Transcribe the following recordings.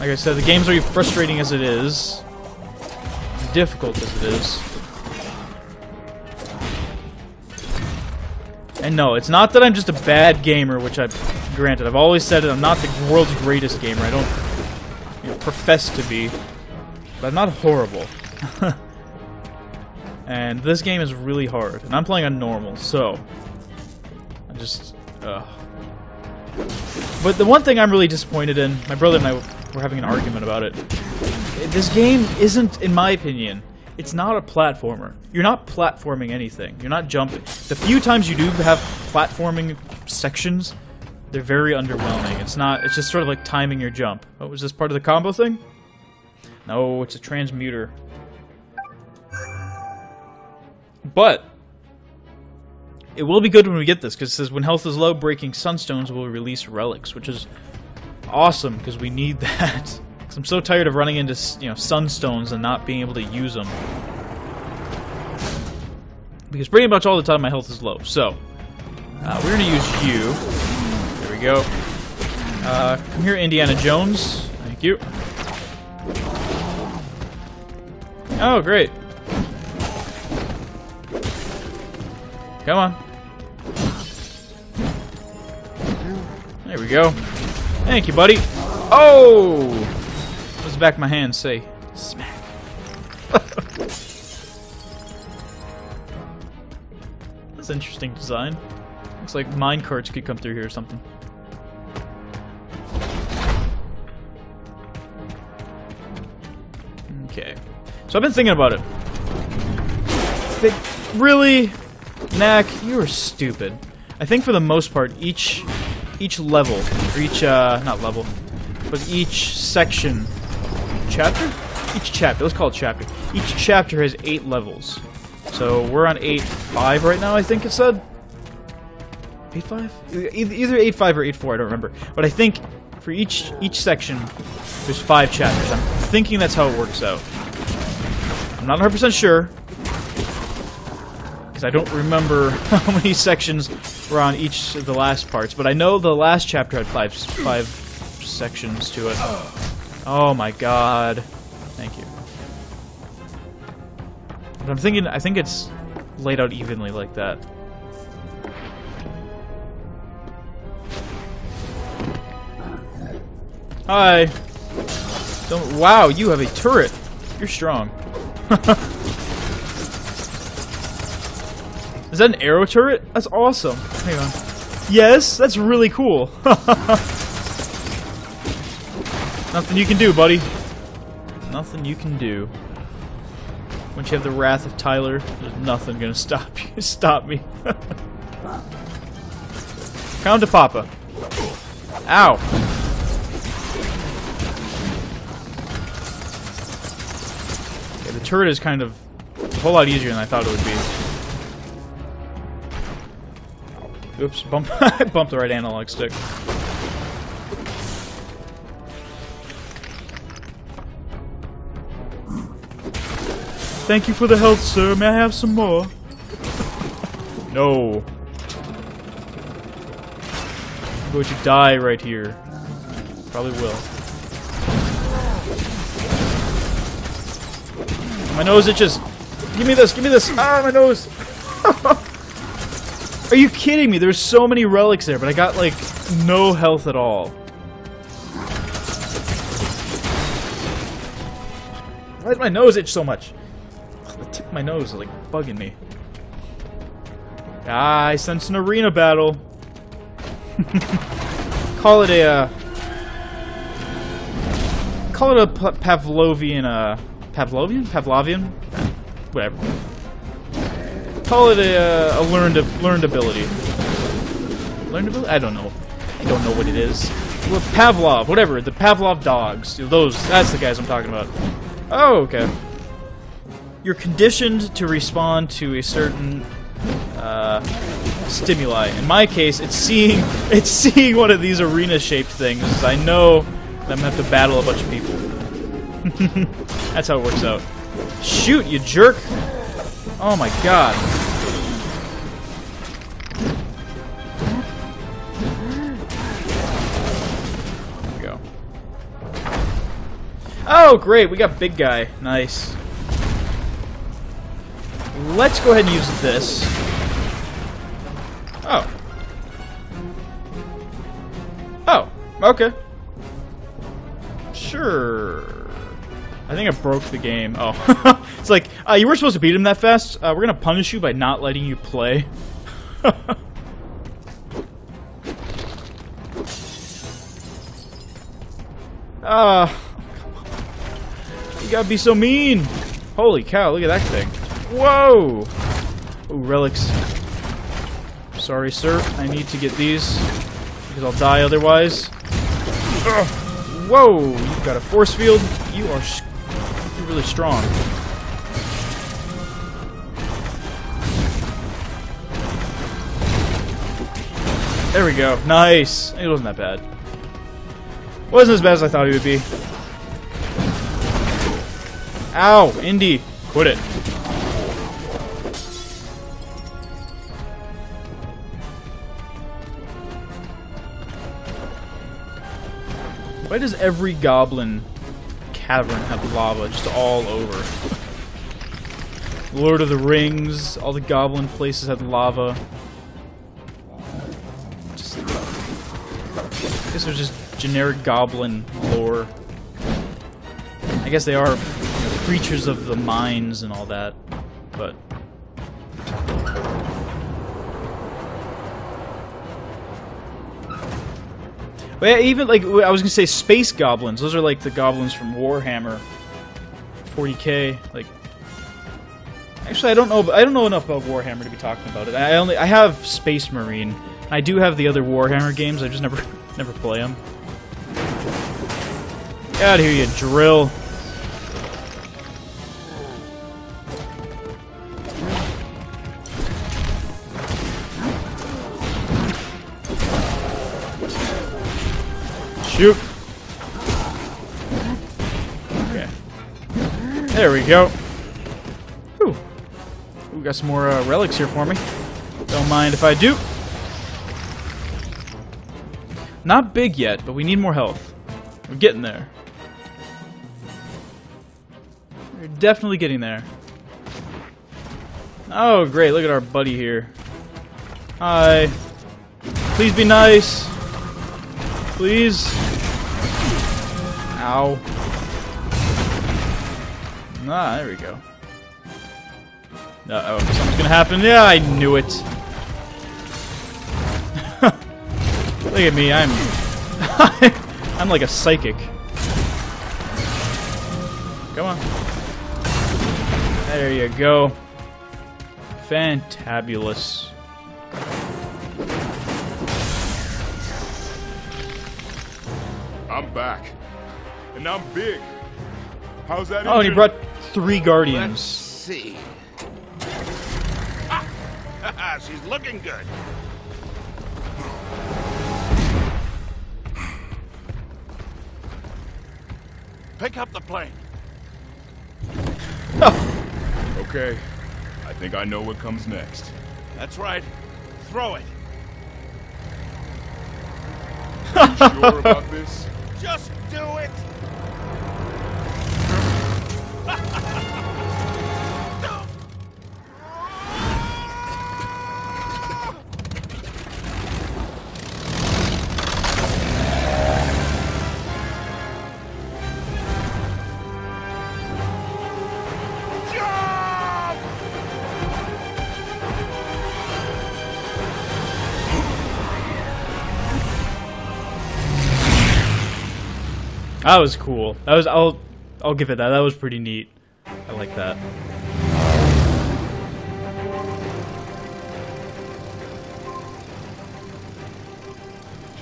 Like I said, the game's already frustrating as it is. Difficult as it is. And no, it's not that I'm just a bad gamer, which granted, I've always said it, I'm not the world's greatest gamer. I don't profess to be. But I'm not horrible. And this game is really hard. And I'm playing on normal, so... I just... But the one thing I'm really disappointed in, my brother and I were having an argument about it. This game isn't, in my opinion, it's not a platformer. You're not platforming anything. You're not jumping. The few times you do have platforming sections, they're very underwhelming. It's not, it's just sort of like timing your jump. Oh, was this part of the combo thing? No, it's a transmuter. But it will be good when we get this, because it says when health is low, breaking sunstones will release relics, which is awesome, because we need that. Because I'm so tired of running into, sunstones and not being able to use them. Because pretty much all the time my health is low. So, we're going to use you. There we go. Come here, Indiana Jones. Thank you. Oh, great. Come on. There we go. Thank you, buddy. Oh! What's the back of my hand say? Smack. That's interesting design. Looks like mine carts could come through here or something. Okay. So I've been thinking about it. Really? Knack, you are stupid. I think for the most part, each level, or each, not level, but each section, chapter? Each chapter, let's call it chapter. Each chapter has 8 levels. So we're on 8.5 right now, I think it said? 8.5? Either 8.5 or 8.4, I don't remember. But I think for each section, there's 5 chapters. I'm thinking that's how it works out. I'm not 100% sure. I don't remember how many sections were on each of the last parts, but I know the last chapter had five sections to it. Oh my god. Thank you. But I'm thinking, I think it's laid out evenly like that. Hi. Wow, you have a turret. You're strong. Is that an arrow turret? That's awesome. Hang on. Yes, that's really cool. Nothing you can do, buddy. Nothing you can do. Once you have the wrath of Tyler, there's nothing gonna stop me. Count to Papa. Ow. Okay, the turret is kind of a whole lot easier than I thought it would be. Oops, I bumped the right analog stick. Thank you for the health, sir. May I have some more? No. I'm going to die right here. Probably will. My nose itches. Give me this, give me this. Ah, my nose. Are you kidding me? There's so many relics there, but I got, like, no health at all. Why did my nose itch so much? The tip of my nose is, like, bugging me. Ah, I sense an arena battle. Call it a, Pavlovian, Pavlovian? Whatever. Call it a learned ability. Learned ability? I don't know. I don't know what it is. Well, Pavlov, whatever. The Pavlov dogs. That's the guys I'm talking about. Oh, okay. You're conditioned to respond to a certain stimuli. In my case, it's seeing one of these arena-shaped things. I know that I'm gonna have to battle a bunch of people. That's how it works out. Shoot, you jerk! Oh my god. Oh, great. We got big guy. Nice. Let's go ahead and use this. Oh. Oh, okay. Sure. I think I broke the game. Oh. It's like, you were supposed to beat him that fast. We're gonna punish you by not letting you play. You gotta be so mean. Holy cow, look at that thing. Whoa! Ooh, relics. Sorry, sir. I need to get these because I'll die otherwise. Ugh. Whoa! You've got a force field. You're really strong. There we go. Nice. It wasn't that bad. Wasn't as bad as I thought it would be. Ow! Indy! Quit it. Why does every goblin cavern have lava just all over? Lord of the Rings, all the goblin places had lava. I guess they're just generic goblin lore. I guess they are creatures of the mines and all that, but... But yeah, even, like, I was gonna say space goblins. Those are like the goblins from Warhammer 40K. Like, actually, I don't know enough about Warhammer to be talking about it. I have Space Marine. I do have the other Warhammer games. I just never play them. Get out of here, you drill. Shoot. Okay. There we go. Whew. We got some more relics here for me. Don't mind if I do. Not big yet, but we need more health. We're getting there. We're definitely getting there. Oh, great. Look at our buddy here. Hi. Please be nice. Please. Ow. Ah, there we go. Uh-oh, something's gonna happen. Yeah, I knew it. Look at me, I'm I'm like a psychic. Come on. There you go. Fantabulous. I'm back. And I'm big. How's that? Oh, and he brought 3 guardians. Let's see. She's looking good. Pick up the plane. Okay. I think I know what comes next. That's right. Throw it. Are you sure about this? Just do it. That was cool. That was I'll give it that. That was pretty neat. I like that.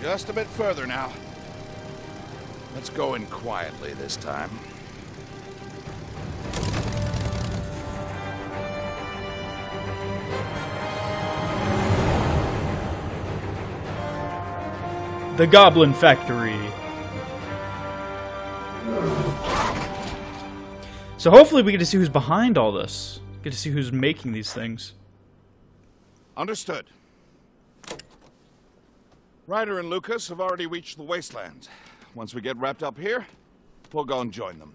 Just a bit further now. Let's go in quietly this time. The Goblin Factory. So hopefully we get to see who's behind all this. Get to see who's making these things. Understood. Ryder and Lucas have already reached the wasteland. Once we get wrapped up here, we'll go and join them.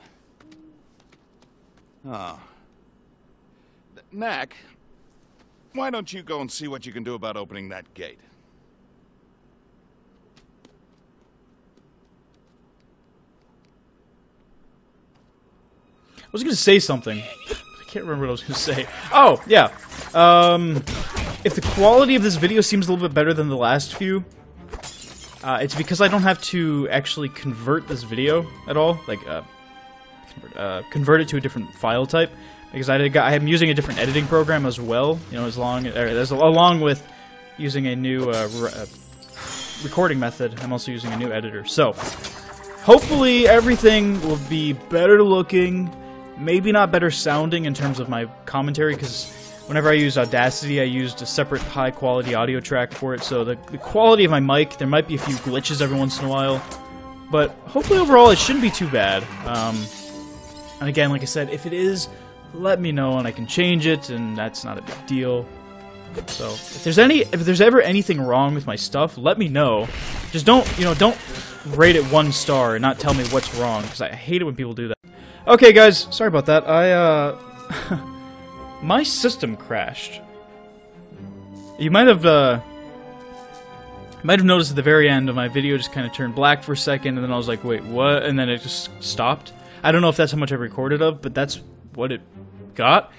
Oh. Knack, why don't you go and see what you can do about opening that gate? I was going to say something. I can't remember what I was going to say. Oh, yeah. If the quality of this video seems a little bit better than the last few, it's because I don't have to actually convert this video at all. Like, convert it to a different file type. Because I am using a different editing program as well. You know, along with using a new recording method, I'm also using a new editor. So, hopefully everything will be better looking. Maybe not better sounding in terms of my commentary, because whenever I use Audacity, I used a separate high-quality audio track for it, so the quality of my mic, there might be a few glitches every once in a while, but hopefully overall it shouldn't be too bad. And again, like I said, if it is, let me know and I can change it, and that's not a big deal. So, if there's ever anything wrong with my stuff, let me know. Just don't rate it 1 star and not tell me what's wrong, because I hate it when people do that. Okay, guys, sorry about that. My system crashed. You might have noticed at the very end of my video just kind of turned black for a second, and then I was like, wait, what? And then it just stopped. I don't know if that's how much I recorded of, but that's what it got.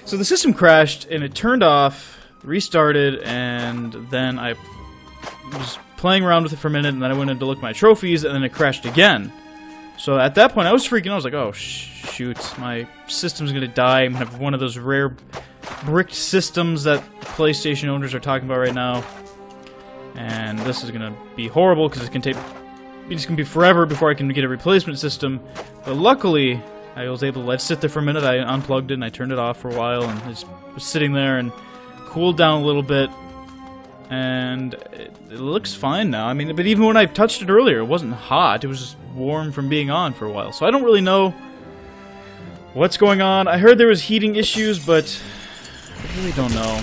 So the system crashed, and it turned off, restarted, and then I was playing around with it for a minute, and then I went in to look at my trophies, and then it crashed again. So at that point, I was freaking out. I was like, oh, shoot, my system's gonna die. I'm gonna have one of those rare bricked systems that PlayStation owners are talking about right now. And this is gonna be horrible, because it's gonna be forever before I can get a replacement system. But luckily, I was able to let it sit there for a minute. I unplugged it, and I turned it off for a while, and it was sitting there and cooled down a little bit. And it looks fine now. I mean, but even when I touched it earlier, it wasn't hot. It was just warm from being on for a while. So I don't really know what's going on. I heard there was heating issues, but I really don't know.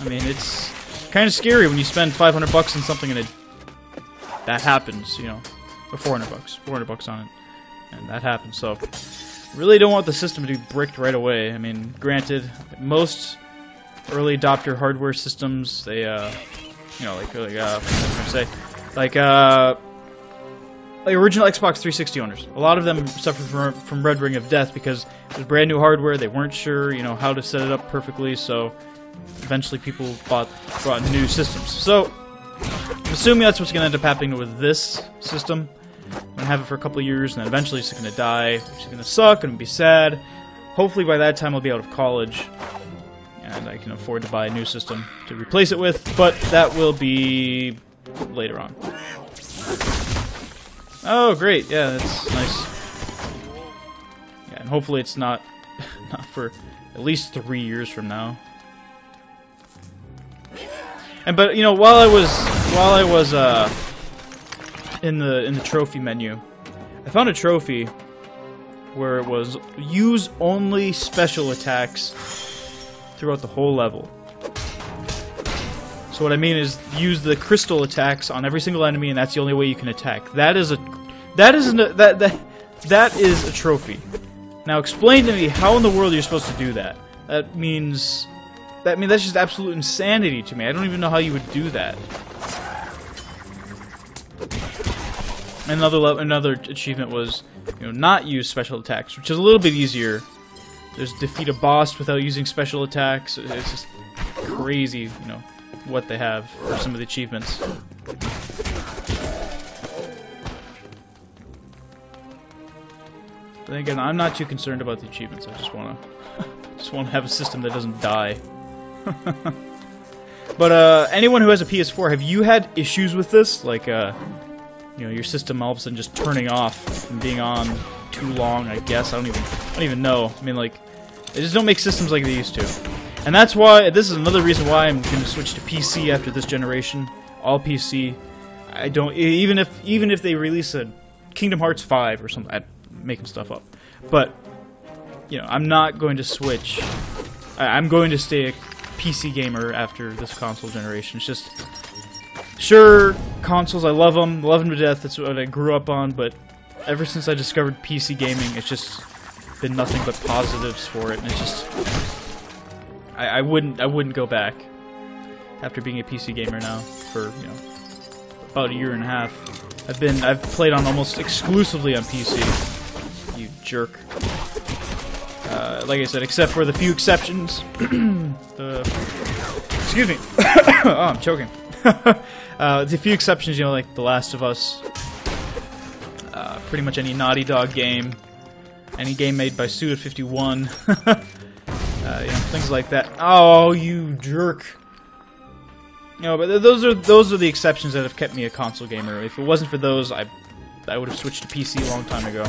I mean, it's kind of scary when you spend 500 bucks on something and that happens, you know, or 400 bucks on it, and that happens. So really don't want the system to be bricked right away. I mean, granted, most early adopter hardware systems, they, you know, like what am I say? Like original Xbox 360 owners. A lot of them suffered from Red Ring of Death because it was brand new hardware. They weren't sure, you know, how to set it up perfectly. So eventually, people brought new systems. So I'm assuming that's what's going to end up happening with this system. I'm going to have it for a couple of years, and then eventually it's going to die, which is going to suck and be sad. Hopefully, by that time, I'll be out of college, and I can afford to buy a new system to replace it with. But that will be later on. Oh, great. Yeah, that's nice. Yeah, and hopefully it's not for at least 3 years from now. And but you know, while I was in the trophy menu, I found a trophy where it was use only special attacks throughout the whole level. So what I mean is use the crystal attacks on every single enemy, and that's the only way you can attack. That is a trophy. Now explain to me how in the world you're supposed to do that. That's just absolute insanity to me. I don't even know how you would do that. Another achievement was, you know, not use special attacks, which is a little bit easier. There's defeat a boss without using special attacks. It's just crazy, you know, what they have for some of the achievements. But then again, I'm not too concerned about the achievements. I just want to have a system that doesn't die. But anyone who has a PS4, have you had issues with this? Like, you know, your system all of a sudden just turning off and being on too long? I guess I don't even know. I mean, like, they just don't make systems like they used to. And that's why, this is another reason why I'm going to switch to PC after this generation. All PC. I don't, even if they release a Kingdom Hearts 5 or something, I'm making stuff up. But, you know, I'm not going to switch. I'm going to stay a PC gamer after this console generation. It's just, sure, consoles, I love them to death, that's what I grew up on, but ever since I discovered PC gaming, it's just been nothing but positives for it, and it's just I wouldn't go back after being a PC gamer now for, you know, about a year and a half. I've played on almost exclusively on PC. You jerk. Like I said, except for the few exceptions. Excuse me. Oh, I'm choking. The few exceptions, you know, like The Last of Us. Pretty much any Naughty Dog game. Any game made by Suda51. You know, things like that. Oh, you jerk. You know, but those are the exceptions that have kept me a console gamer. If it wasn't for those, I would have switched to PC a long time ago.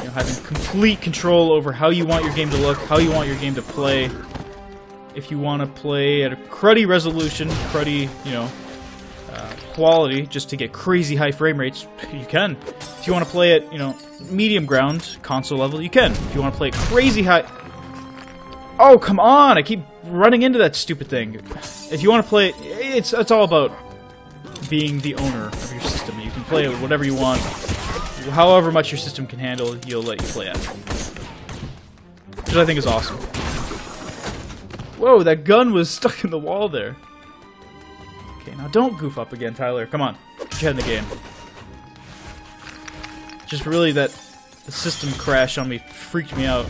You know, having complete control over how you want your game to look, how you want your game to play. If you want to play at a cruddy resolution, cruddy, you know, quality, just to get crazy high frame rates, you can. If you want to play at, you know, medium ground, console level, you can. If you want to play crazy high... Oh, come on! I keep running into that stupid thing. If you want to play... It's all about being the owner of your system. You can play whatever you want. However much your system can handle, you'll let you play at. Which I think is awesome. Whoa, that gun was stuck in the wall there. Okay, now don't goof up again, Tyler. Come on. Get your head in the game. Just really that the system crash on me freaked me out.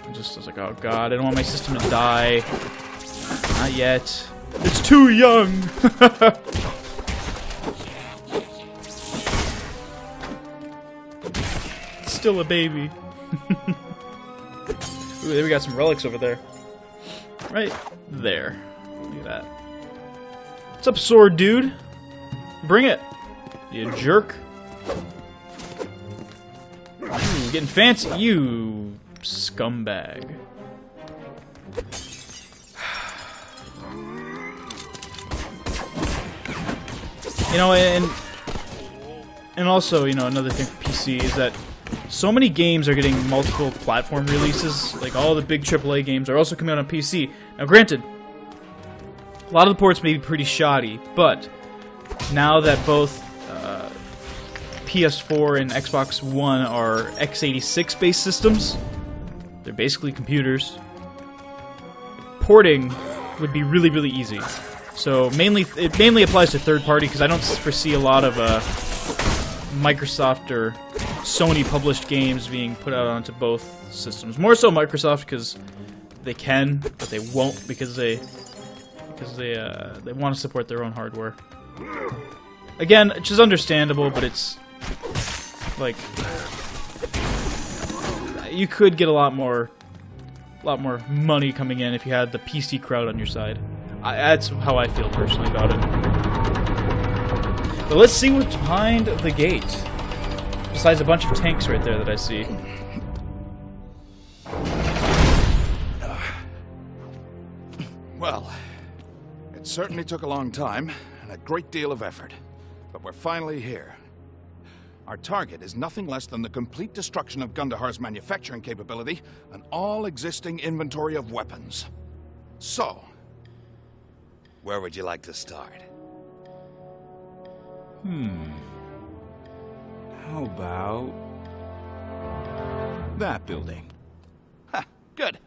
I was like, oh god, I don't want my system to die. Not yet. It's too young! It's still a baby. Ooh, there we got some relics over there. Right there. Look at that. What's up, sword dude? Bring it, you jerk. Ooh, getting fancy, you scumbag. You know, and also, you know, another thing for PC is that so many games are getting multiple platform releases. Like, all the big AAA games are also coming out on PC. Now, granted, a lot of the ports may be pretty shoddy, but now that both PS4 and Xbox One are x86-based systems, they're basically computers, porting would be really, really easy. So, it mainly applies to third-party, because I don't foresee a lot of Microsoft or Sony-published games being put out onto both systems. More so Microsoft, because they can, but they won't, because they want to support their own hardware. Again, which is understandable, but it's like you could get a lot more money coming in if you had the PC crowd on your side. That's how I feel personally about it. But let's see what's behind the gate. Besides a bunch of tanks right there that I see. Well, it certainly took a long time and a great deal of effort, but we're finally here. Our target is nothing less than the complete destruction of Gundahar's manufacturing capability and all existing inventory of weapons. So, where would you like to start? How about that building? Ha, good.